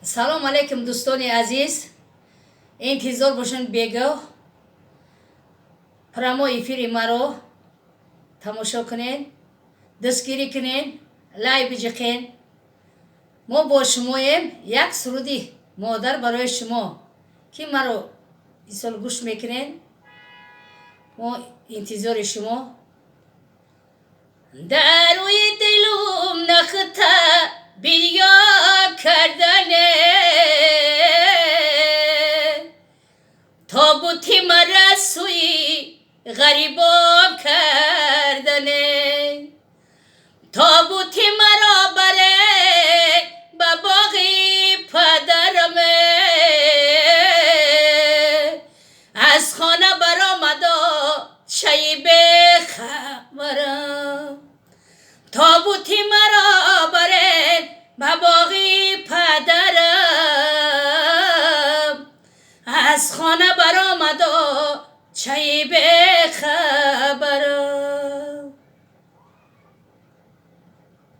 سلام علیکم دوستان عزیز. انتظار باشین بگاه پرامو افیری مرا تماشا کنین، دستگیری کنین، لایو بجکین. ما با شمایم. یک سرودی مادر برای شما که مرا ایسال گوش میکنین. ما انتظار شما. در روی دلم نخطه بیدیا کردنه، تابوتی مرا سوی غریبا کردنه، تابوتی مرا بره به باغی پدرمه، از خانه برآمدا چی به خبرم، تابوتی مرا بره به باغی پدرم، از خانه برآمدا چی به